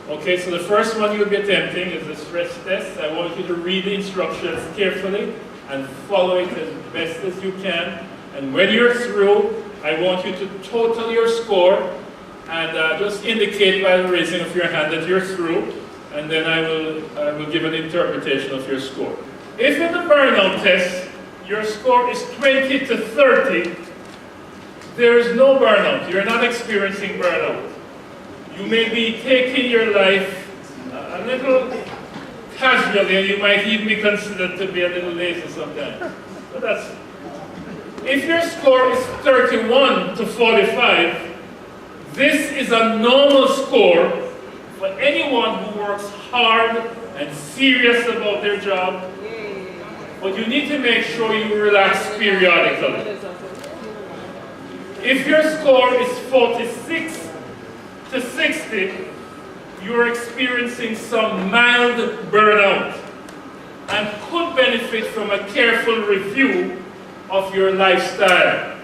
Okay, so the first one you'll be attempting is the stress test. I want you to read the instructions carefully and follow it as best as you can. And when you're through, I want you to total your score and just indicate by the raising of your hand that you're through, and then I will give an interpretation of your score. If in the burnout test your score is 20 to 30, there is no burnout. You're not experiencing burnout. You may be taking your life a little casually, and you might even be considered to be a little lazy sometimes. But that's. If your score is 31 to 45, this is a normal score for anyone who works hard and serious about their job. But you need to make sure you relax periodically. If your score is 46 to 60, you're experiencing some mild burnout and could benefit from a careful review of your lifestyle.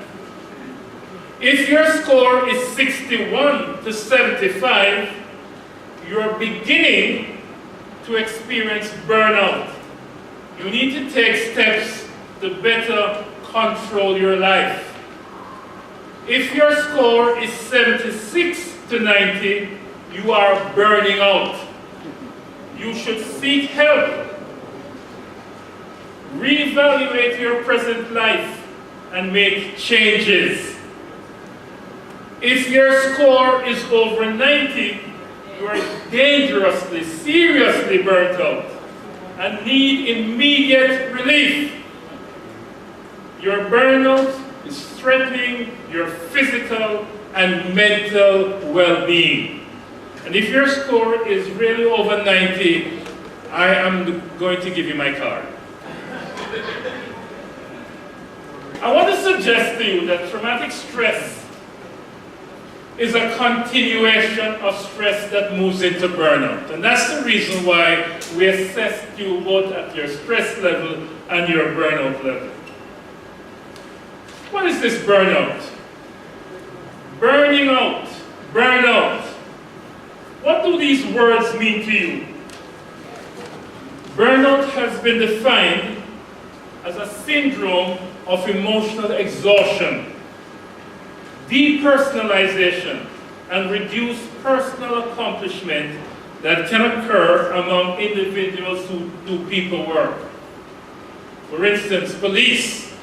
If your score is 61 to 75, you're beginning to experience burnout. You need to take steps to better control your life. If your score is 76 to 90, you are burning out. You should seek help. Reevaluate your present life and make changes. If your score is over 90, you are dangerously, seriously burnt out and need immediate relief. Your burnout is threatening your physical and mental well-being. And if your score is really over 90, I am going to give you my card. I want to suggest to you that traumatic stress is a continuation of stress that moves into burnout. And that's the reason why we assessed you both at your stress level and your burnout level. What is this burnout? Burning out, burnout. What do these words mean to you? Burnout has been defined as a syndrome of emotional exhaustion, depersonalization, and reduced personal accomplishment that can occur among individuals who do people work. For instance, police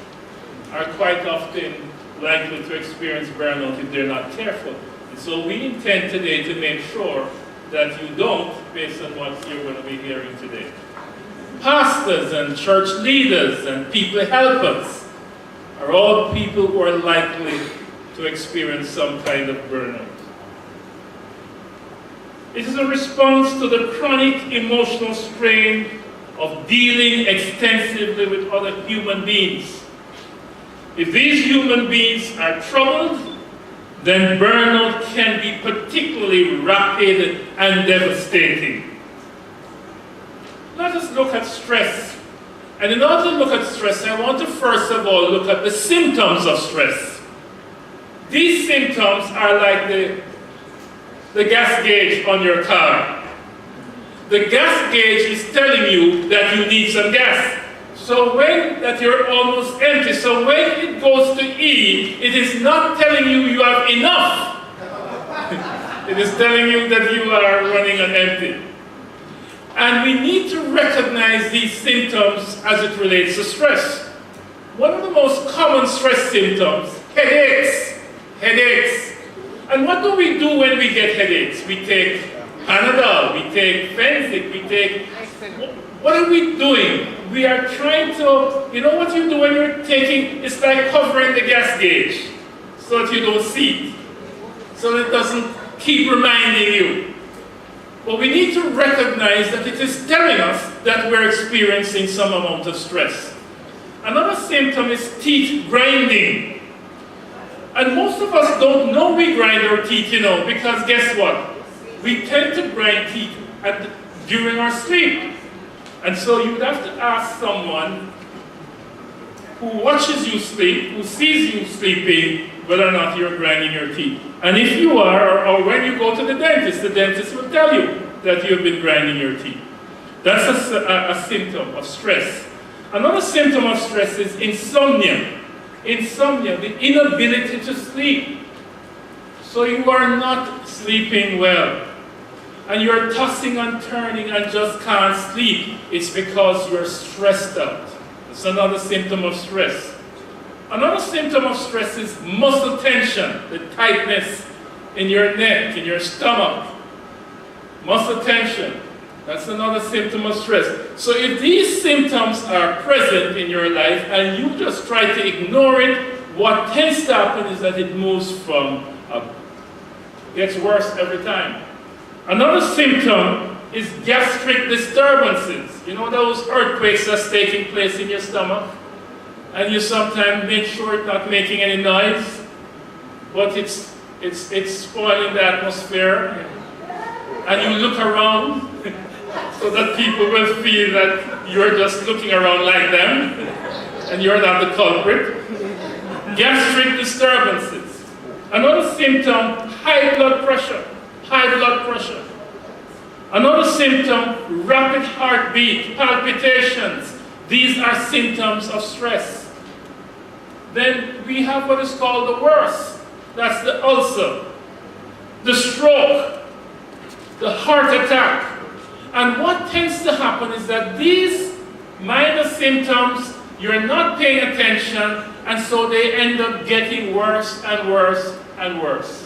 are quite often likely to experience burnout if they're not careful. And so we intend today to make sure that you don't, based on what you're going to be hearing today. Pastors and church leaders and people helpers are all people who are likely to experience some kind of burnout. It is a response to the chronic emotional strain of dealing extensively with other human beings. If these human beings are troubled, then burnout can be particularly rapid and devastating. Let us look at stress. And in order to look at stress, I want to first of all look at the symptoms of stress. These symptoms are like the gas gauge on your car. The gas gauge is telling you that you need some gas. So that you're almost empty. So when it goes to E, it is not telling you you have enough. It is telling you that you are running on empty. And we need to recognize these symptoms as it relates to stress. One of the most common stress symptoms, headaches. Headaches. And what do we do when we get headaches? We take Panadol, we take Fensic, we take... What are we doing? We are trying to... You know what you do when you're taking... It's like covering the gas gauge so that you don't see it. So that it doesn't keep reminding you. But we need to recognize that it is telling us that we're experiencing some amount of stress. Another symptom is teeth grinding. And most of us don't know we grind our teeth, because guess what? We tend to grind teeth during our sleep. And so you would have to ask someone who watches you sleep, who sees you sleeping, whether or not you're grinding your teeth. And if you are, or when you go to the dentist will tell you. that you've been grinding your teeth. That's a symptom of stress. Another symptom of stress is insomnia. Insomnia, the inability to sleep. So you are not sleeping well. And you're tossing and turning and just can't sleep. It's because you're stressed out. It's another symptom of stress. Another symptom of stress is muscle tension, the tightness in your neck, in your stomach. Muscle tension. That's another symptom of stress. So if these symptoms are present in your life and you just try to ignore it, what tends to happen is that it moves from gets worse every time. Another symptom is gastric disturbances. You know those earthquakes that's taking place in your stomach? And you sometimes make sure it's not making any noise, but it's spoiling the atmosphere. And you look around so that people will feel that you're just looking around like them, and you're not the culprit. Gastric disturbances. Another symptom, high blood pressure. High blood pressure. Another symptom, rapid heartbeat, palpitations. These are symptoms of stress. Then we have what is called the worst. That's the ulcer, the stroke, the heart attack. And what tends to happen is that these minor symptoms, you're not paying attention, and so they end up getting worse and worse and worse.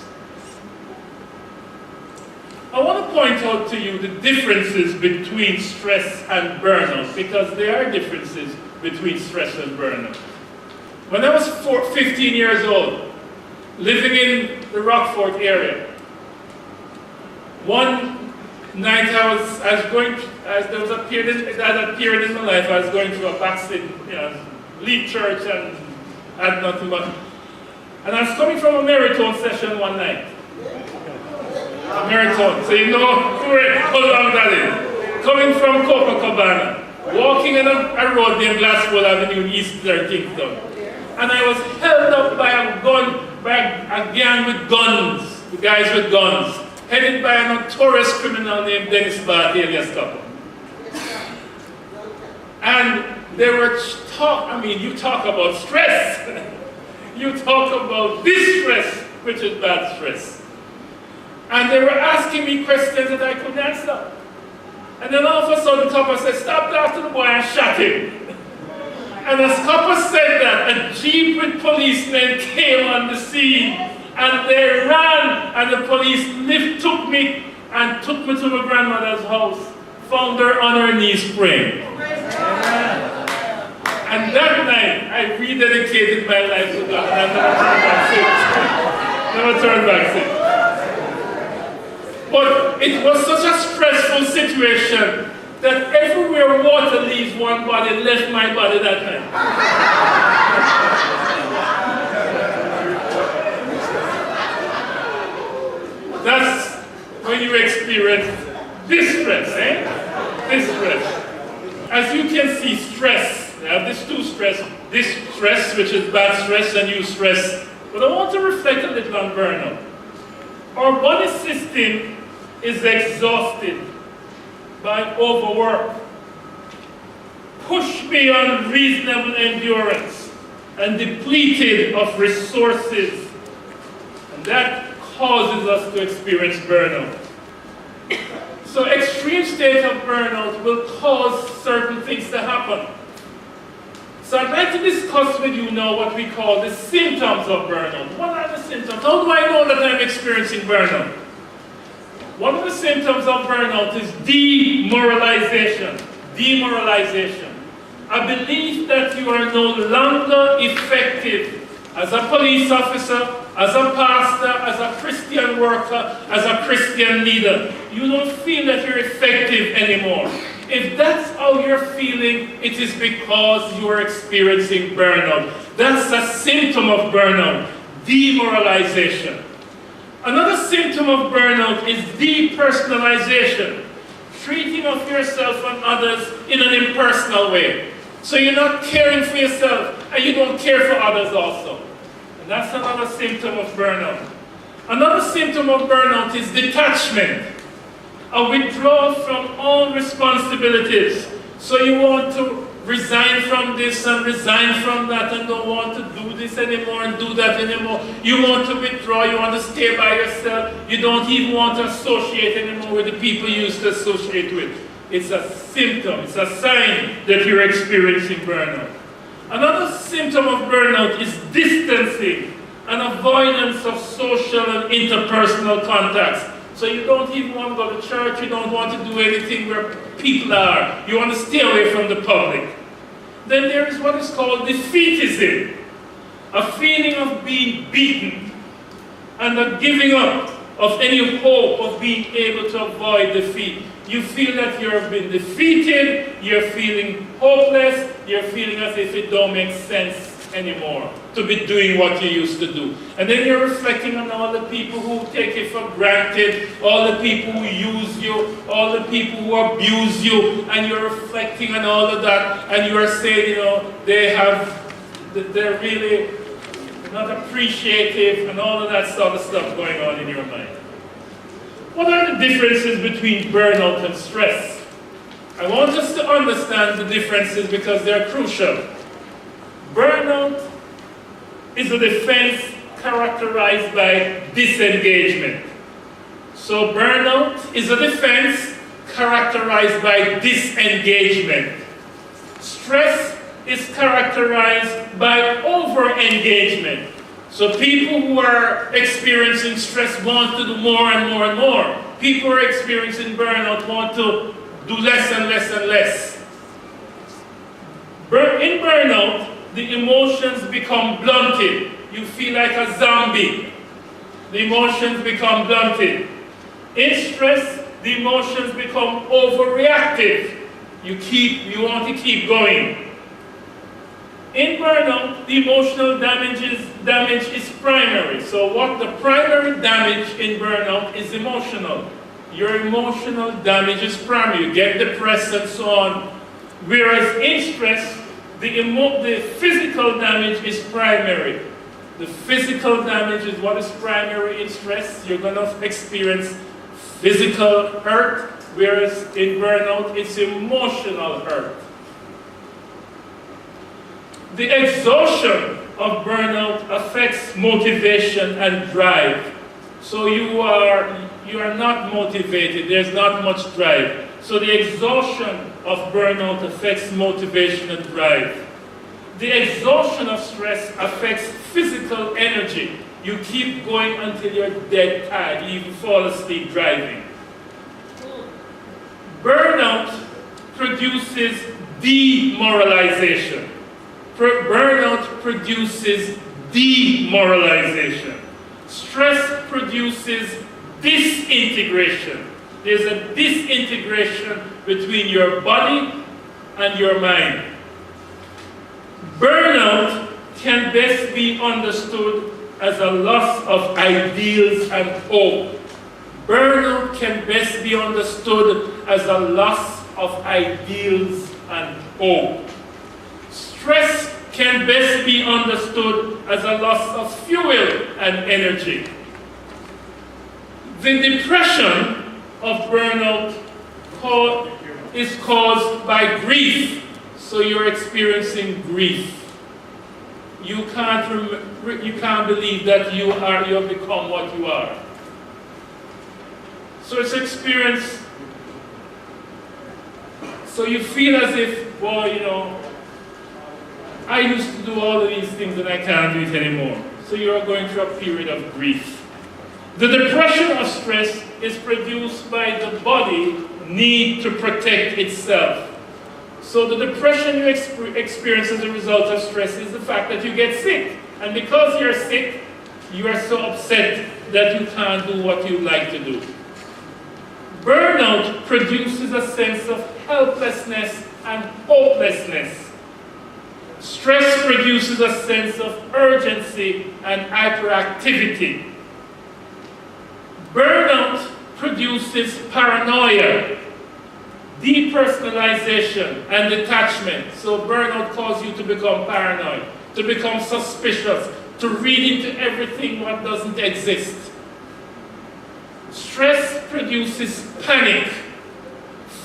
I want to point out to you the differences between stress and burnout, because there are differences between stress and burnout. When I was 15 years old, living in the Rockford area, one night there was a period in my life I was going through a backslid, lead church and had nothing but, and I was coming from a Maritone session one night. A Maritone, so you know how long that is. Coming from Copacabana, walking on a road named Glasswell Avenue in East Kingston. And I was held up by a gang with guns, the guys with guns, headed by a notorious criminal named Dennis Barth, alias Tupper. And they were you talk about stress. You talk about distress, which is bad stress. And they were asking me questions that I couldn't answer. And then all of a sudden, Tupper said, "Stop that to the boy and shot him." And as Tupper said that, a jeep with policemen came on the scene. And they ran, and the police took me to my grandmother's house, found her on her knees praying. And that night, I rededicated my life to God, and I never turned back since. But it was such a stressful situation that everywhere water leaves one body, left my body that night. That's when you experience distress, Distress. As you can see, stress. I have these two stress. This stress, which is bad stress, and eustress. But I want to reflect a little on burnout. Our body system is exhausted by overwork, pushed beyond reasonable endurance, and depleted of resources. And that causes us to experience burnout. So extreme state of burnout will cause certain things to happen. So I'd like to discuss with you now what we call the symptoms of burnout. What are the symptoms? How do I know that I'm experiencing burnout? One of the symptoms of burnout is demoralization. Demoralization. A belief that you are no longer effective as a police officer, as a pastor, as a Christian worker, as a Christian leader. You don't feel that you're effective anymore. If that's how you're feeling, it is because you are experiencing burnout. That's a symptom of burnout, demoralization. Another symptom of burnout is depersonalization, treating of yourself and others in an impersonal way. So you're not caring for yourself, and you don't care for others also. And that's another symptom of burnout. Another symptom of burnout is detachment. a withdrawal from all responsibilities. So you want to resign from this and resign from that and don't want to do this anymore and do that anymore. You want to withdraw, you want to stay by yourself. You don't even want to associate anymore with the people you used to associate with. It's a symptom, it's a sign that you're experiencing burnout. Another symptom of burnout is distancing and avoidance of social and interpersonal contacts. So you don't even want to go to church, you don't want to do anything where people are. You want to stay away from the public. Then there is what is called defeatism, a feeling of being beaten and a giving up of any hope of being able to avoid defeat. You feel that you've been defeated, you're feeling hopeless, you're feeling as if it don't make sense anymore to be doing what you used to do. And then you're reflecting on all the people who take it for granted, all the people who use you, all the people who abuse you, and you're reflecting on all of that, and you're saying, they're really not appreciative, and all of that sort of stuff going on in your mind. What are the differences between burnout and stress? I want us to understand the differences because they're crucial. Burnout is a defense characterized by disengagement. So burnout is a defense characterized by disengagement. Stress is characterized by over-engagement. So people who are experiencing stress want to do more and more and more. People who are experiencing burnout want to do less and less and less. In burnout, the emotions become blunted. You feel like a zombie. The emotions become blunted. In stress, the emotions become overreactive. You want to keep going. In burnout, the emotional damage is primary. So what the primary damage in burnout is emotional. Your emotional damage is primary. You get depressed and so on. Whereas in stress, the physical damage is primary. The physical damage is what is primary in stress. You're going to experience physical hurt, whereas in burnout, it's emotional hurt. The exhaustion of burnout affects motivation and drive. So you are not motivated, there's not much drive. So the exhaustion of burnout affects motivation and drive. The exhaustion of stress affects physical energy. You keep going until you're dead tired, you even fall asleep driving. Burnout produces demoralization. Burnout produces demoralization. Stress produces disintegration. There's a disintegration between your body and your mind. Burnout can best be understood as a loss of ideals and hope. Burnout can best be understood as a loss of ideals and hope. Stress can best be understood as a loss of fuel and energy. The depression of burnout is caused by grief. So you're experiencing grief. You can't believe that you have become what you are. So it's experience. So you feel as if, well, I used to do all of these things and I can't do it anymore. So you are going through a period of grief. The depression of stress is produced by the body need to protect itself. So the depression you experience as a result of stress is the fact that you get sick. And because you're sick, you are so upset that you can't do what you like to do. Burnout produces a sense of helplessness and hopelessness. Stress produces a sense of urgency and hyperactivity. Burnout produces paranoia, depersonalization, and detachment. So burnout causes you to become paranoid, to become suspicious, to read into everything what doesn't exist. Stress produces panic,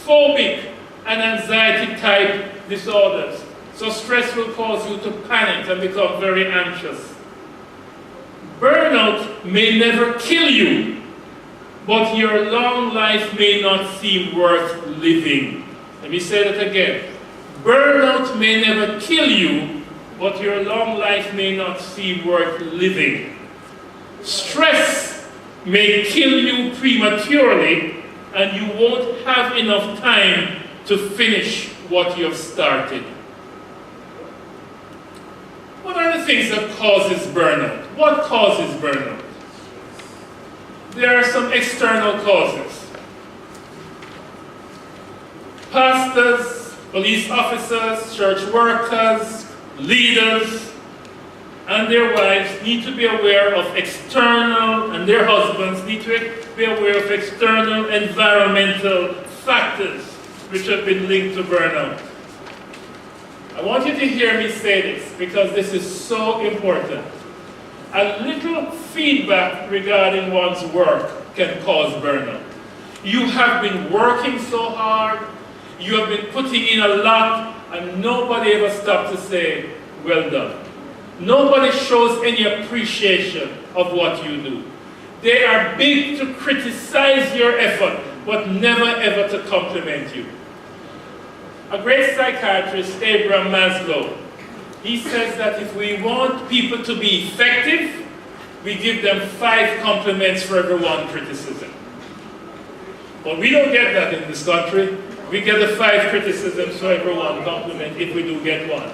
phobic, and anxiety type disorders. So stress will cause you to panic and become very anxious. Burnout may never kill you, but your long life may not seem worth living. Let me say that again. Burnout may never kill you, but your long life may not seem worth living. Stress may kill you prematurely, and you won't have enough time to finish what you've started. What are the things that causes burnout? What causes burnout? There are some external causes. Pastors, police officers, church workers, leaders, and their wives need to be aware of external, and their husbands need to be aware of external environmental factors which have been linked to burnout. I want you to hear me say this because this is so important. A little feedback regarding one's work can cause burnout. You have been working so hard, you have been putting in a lot, and nobody ever stopped to say, well done. Nobody shows any appreciation of what you do. They are big to criticize your effort, but never ever to compliment you. A great psychiatrist, Abraham Maslow, he says that if we want people to be effective, we give them 5 compliments for every 1 criticism. But we don't get that in this country. We get the 5 criticisms for every 1 compliment if we do get one.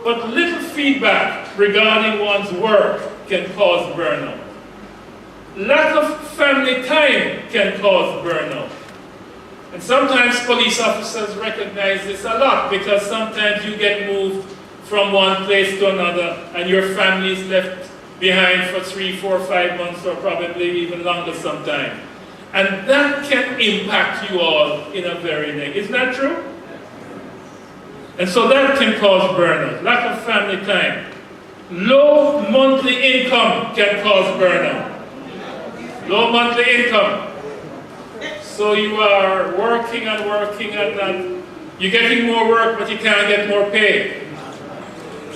But little feedback regarding one's work can cause burnout. Lack of family time can cause burnout. And sometimes police officers recognize this a lot because sometimes you get moved from one place to another and your family is left behind for 3, 4, 5 months or probably even longer sometime. And that can impact you all in a very negative. Isn't that true? And so that can cause burnout. Lack of family time. Low monthly income can cause burnout. Low monthly income. So you are working and working and you're getting more work but you can't get more pay.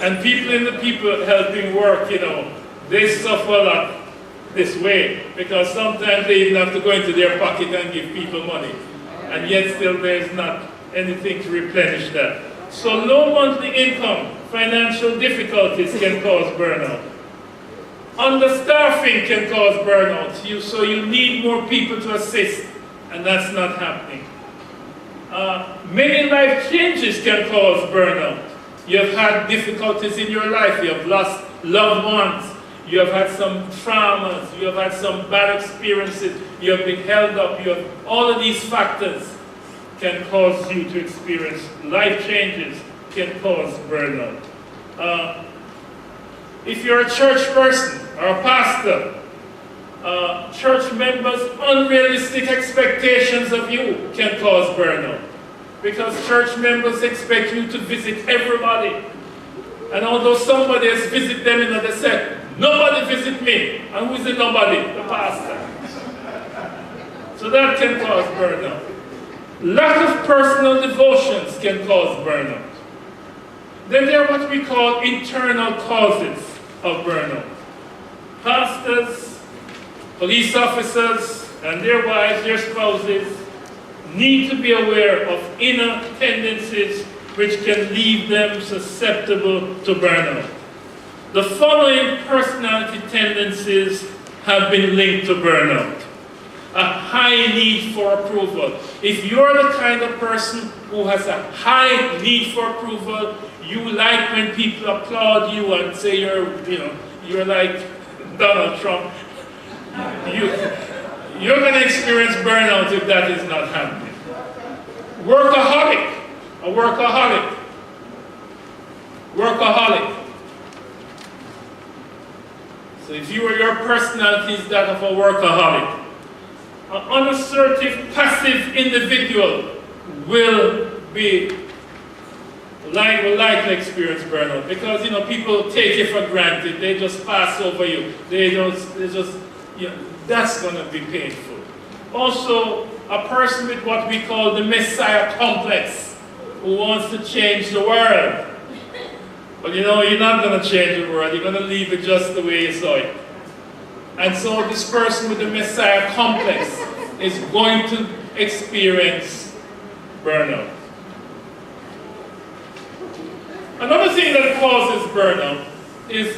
And people in the people helping work, they suffer a lot this way because sometimes they even have to go into their pocket and give people money. And yet still there's not anything to replenish that. So low monthly income, financial difficulties can cause burnout. Understaffing can cause burnout. So you need more people to assist, and that's not happening. Many life changes can cause burnout. You have had difficulties in your life. You have lost loved ones. You have had some traumas. You have had some bad experiences. You have been held up. All of these factors can cause you to experience life changes, can cause burnout. If you're a church person or a pastor, church members' unrealistic expectations of you can cause burnout. Because church members expect you to visit everybody. And although somebody has visited them, they say, nobody visit me. And who is the nobody? The pastor. So that can cause burnout. Lack of personal devotions can cause burnout. Then there are what we call internal causes of burnout. Pastors, police officers, and their wives, their spouses, need to be aware of inner tendencies which can leave them susceptible to burnout. The following personality tendencies have been linked to burnout. A high need for approval. If you're the kind of person who has a high need for approval, you like when people applaud you and say you're like Donald Trump. You're going to experience burnout if that is not happening. Workaholic. A workaholic. Workaholic. So if your personality is that of a workaholic, an unassertive, passive individual will likely experience burnout because That's going to be painful. Also, a person with what we call the Messiah complex, who wants to change the world. But you know, you're not going to change the world. You're going to leave it just the way you saw it. And so this person with the Messiah complex is going to experience burnout. Another thing that causes burnout is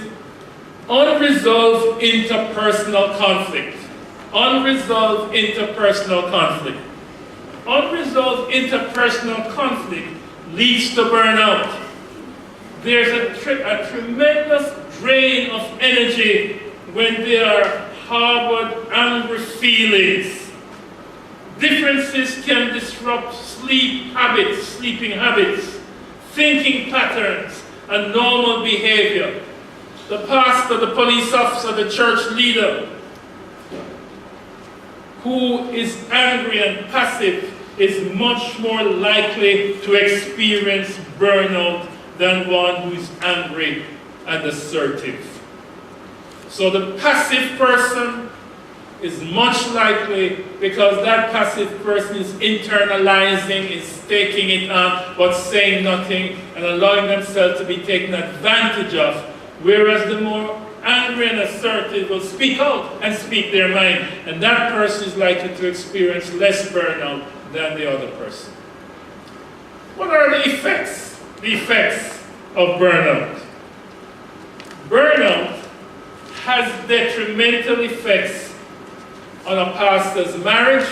unresolved interpersonal conflict. Unresolved interpersonal conflict. Unresolved interpersonal conflict leads to burnout. There's a tremendous drain of energy when there are harbored angry feelings. Differences can disrupt sleeping habits, thinking patterns, and normal behavior. The pastor, the police officer, the church leader who is angry and passive is much more likely to experience burnout than one who is angry and assertive. So the passive person is much likely, because that passive person is internalizing, is taking it on, but saying nothing and allowing themselves to be taken advantage of, whereas the more angry and assertive will speak out and speak their mind, and that person is likely to experience less burnout than the other person. What are the effects? The effects of burnout. Burnout has detrimental effects on a pastor's marriage,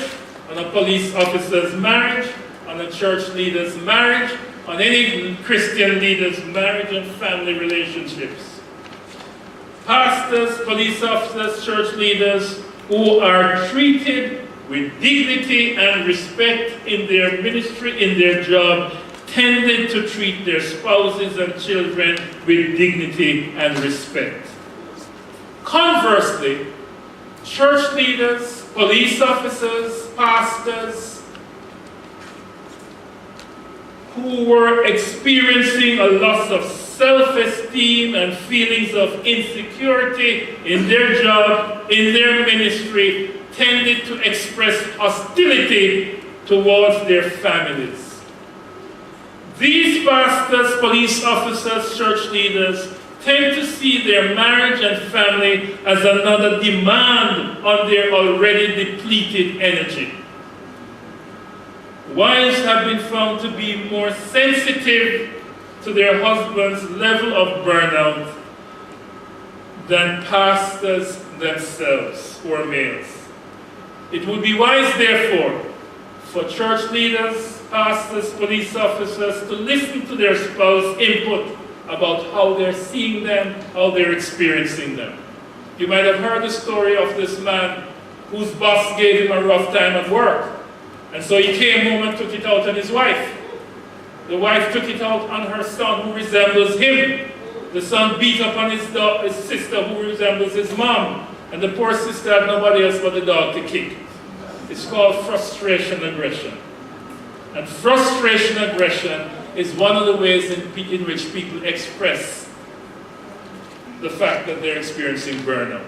on a police officer's marriage, on a church leader's marriage, on any Christian leader's marriage and family relationships. Pastors, police officers, church leaders who are treated with dignity and respect in their ministry, in their job, tended to treat their spouses and children with dignity and respect. Conversely, church leaders, police officers, pastors who were experiencing a loss of self-esteem and feelings of insecurity in their job, in their ministry, tended to express hostility towards their families. These pastors, police officers, church leaders tend to see their marriage and family as another demand on their already depleted energy. Wives have been found to be more sensitive to their husband's level of burnout than pastors themselves, who are males. It would be wise, therefore, for church leaders, pastors, police officers to listen to their spouse input about how they're seeing them, how they're experiencing them. You might have heard the story of this man whose boss gave him a rough time at work. And so he came home and took it out on his wife. The wife took it out on her son, who resembles him. The son beat up on his sister, who resembles his mom. And the poor sister had nobody else but the dog to kick. It's called frustration aggression. And frustration aggression is one of the ways in which people express the fact that they're experiencing burnout.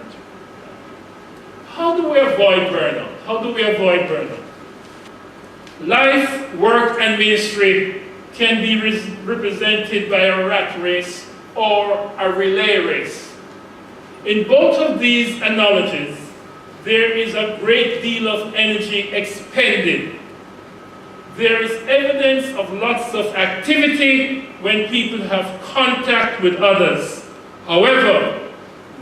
How do we avoid burnout? How do we avoid burnout? Life, work, and ministry can be represented by a rat race or a relay race. In both of these analogies, there is a great deal of energy expended. There is evidence of lots of activity when people have contact with others. However,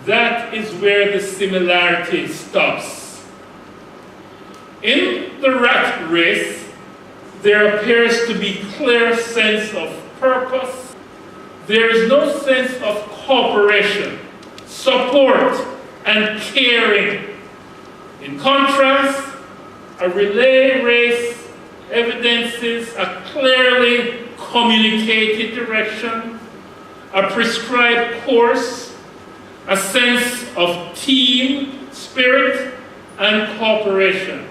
that is where the similarity stops. In the rat race, there appears to be clear sense of purpose. There is no sense of cooperation, support, and caring. In contrast, a relay race evidences a clearly communicated direction, a prescribed course, a sense of team spirit and cooperation.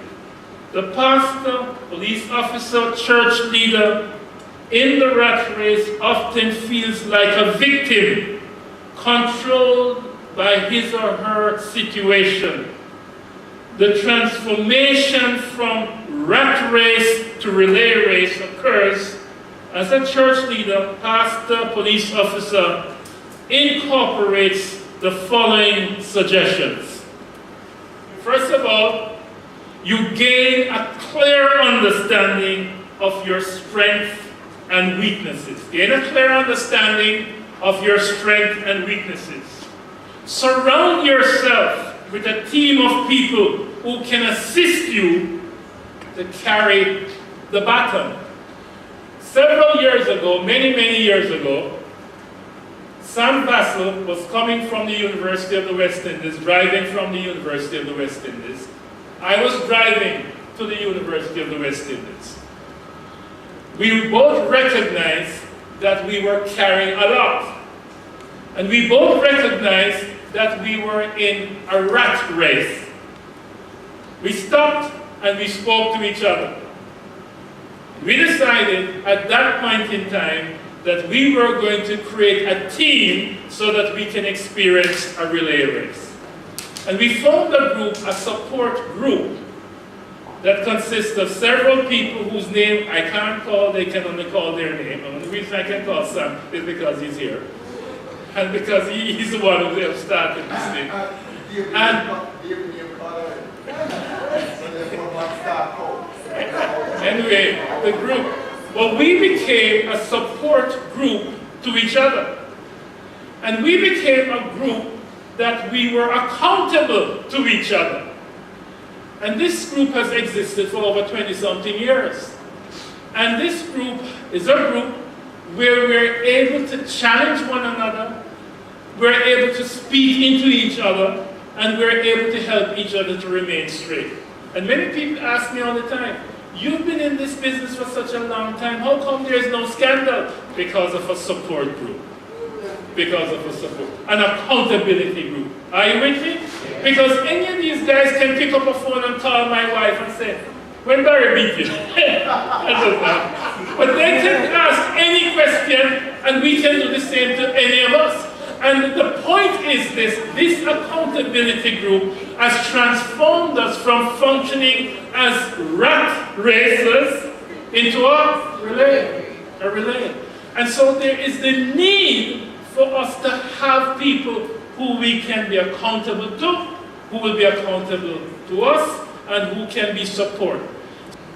The pastor, police officer, church leader in the rat race often feels like a victim, controlled by his or her situation. the transformation from rat race to relay race occurs as a church leader, pastor, police officer incorporates the following suggestions. First of all, you gain a clear understanding of your strengths and weaknesses. Gain a clear understanding of your strengths and weaknesses. Surround yourself with a team of people who can assist you to carry the baton. Several years ago, many years ago, Sam Vassell was coming from the University of the West Indies, driving from the University of the West Indies. I was driving to the University of the West Indies. We both recognized that we were carrying a lot. And we both recognized that we were in a rat race. We stopped and we spoke to each other. We decided at that point in time that we were going to create a team so that we can experience a relay race. And we formed a group, a support group, that consists of several people whose name I can't call, they can only call their name. And the reason I can call Sam is because he's here. And because he's the one who helped start this thing. Anyway, the group. Well, we became a support group to each other. And we became a group that we were accountable to each other. And this group has existed for over 20-something years. And this group is a group where we're able to challenge one another, we're able to speak into each other, and we're able to help each other to remain straight. And many people ask me all the time, you've been in this business for such a long time, how come there's no scandal? Because of a support group. Because of a support, an accountability group. Are you with me? Because any of these guys can pick up a phone and call my wife and say, when Barry beat you? But they can ask any question and we can do the same to any of us. And the point is this accountability group has transformed us from functioning as rat racers into a relay. And so there is the need for us to have people who we can be accountable to, who will be accountable to us, and who can be supported.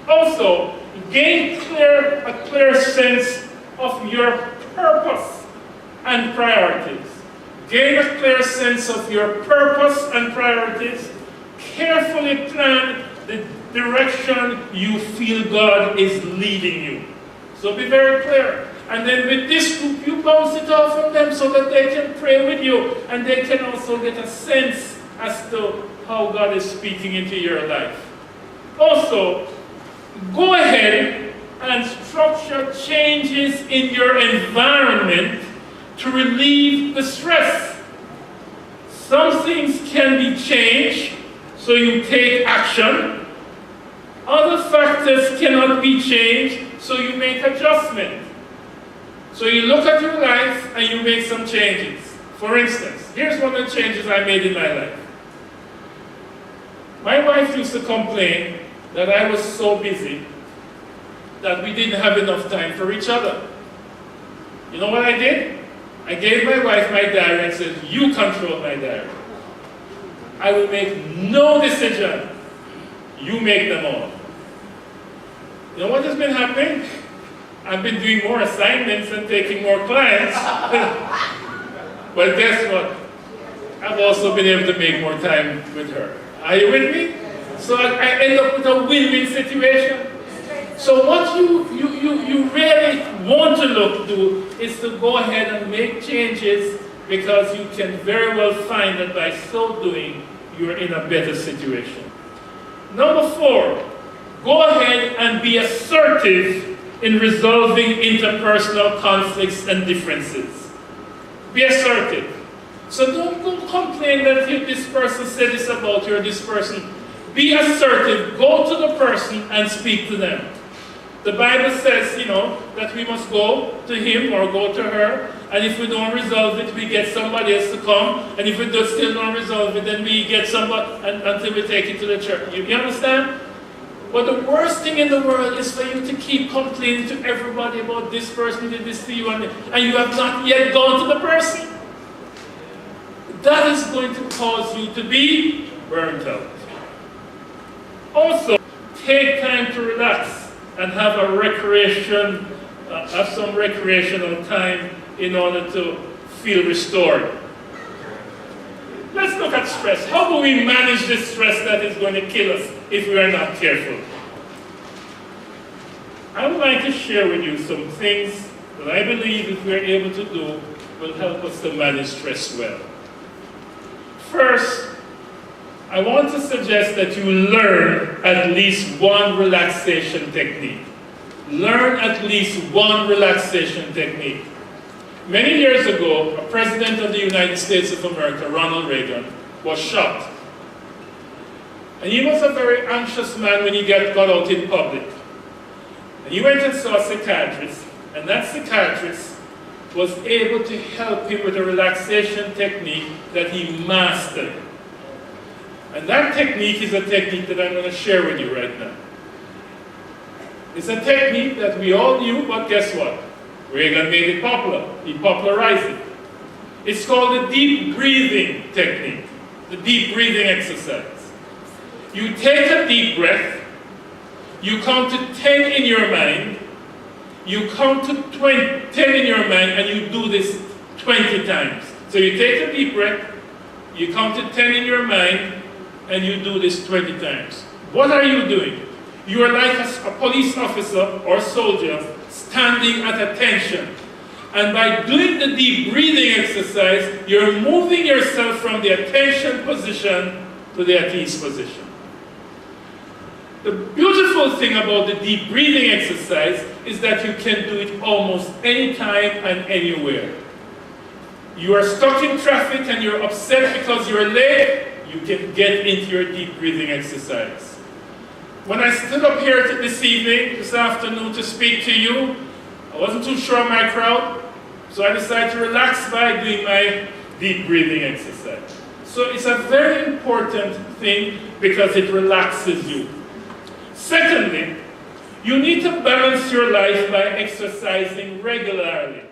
Also, gain a clear sense of your purpose and priorities. Gain a clear sense of your purpose and priorities. Carefully plan the direction you feel God is leading you. So be very clear. And then with this group, you bounce it off from them so that they can pray with you. And they can also get a sense as to how God is speaking into your life. Also, go ahead and structure changes in your environment to relieve the stress. Some things can be changed, so you take action. Other factors cannot be changed, so you make adjustment. So you look at your life and you make some changes. For instance, here's one of the changes I made in my life. My wife used to complain that I was so busy that we didn't have enough time for each other. You know what I did? I gave my wife my diary and said, you control my diary. I will make no decision. You make them all. You know what has been happening? I've been doing more assignments and taking more clients. But guess what? I've also been able to make more time with her. Are you with me? So I end up with a win-win situation. So what you really want to do is to go ahead and make changes, because you can very well find that by so doing, you're in a better situation. Number 4, go ahead and be assertive in resolving interpersonal conflicts and differences. Be assertive. So don't go complain that this person said this about you or this person. Be assertive. Go to the person and speak to them. The Bible says, that we must go to him or go to her and if we don't resolve it, we get somebody else to come, and if we still don't resolve it, then we get somebody until we take it to the church. You understand? But the worst thing in the world is for you to keep complaining to everybody about this person did this to you, and you have not yet gone to the person. That is going to cause you to be burnt out. Also, take time to relax and have a recreation, have some recreational time in order to feel restored. Let's look at stress. How do we manage this stress that is going to kill us if we are not careful? I would like to share with you some things that I believe if we are able to do will help us to manage stress well. First, I want to suggest that you learn at least one relaxation technique. Learn at least one relaxation technique. Many years ago, a president of the United States of America, Ronald Reagan, was shot. And he was a very anxious man when he got out in public. And he went and saw a psychiatrist, and that psychiatrist was able to help him with a relaxation technique that he mastered. And that technique is a technique that I'm going to share with you right now. It's a technique that we all knew, but guess what? Reagan made it popular. He popularized it. It's called the deep breathing technique, the deep breathing exercise. You take a deep breath, you count to 10 in your mind, you count to 10 in your mind, and you do this 20 times. So you take a deep breath, you count to 10 in your mind, and you do this 20 times. What are you doing? You are like a police officer or soldier standing at attention. And by doing the deep breathing exercise, you're moving yourself from the attention position to the at ease position. The beautiful thing about the deep breathing exercise is that you can do it almost anytime and anywhere. You are stuck in traffic and you're upset because you're late, you can get into your deep breathing exercise. When I stood up here this afternoon to speak to you, I wasn't too sure of my crowd, so I decided to relax by doing my deep breathing exercise. So it's a very important thing because it relaxes you. Secondly, you need to balance your life by exercising regularly.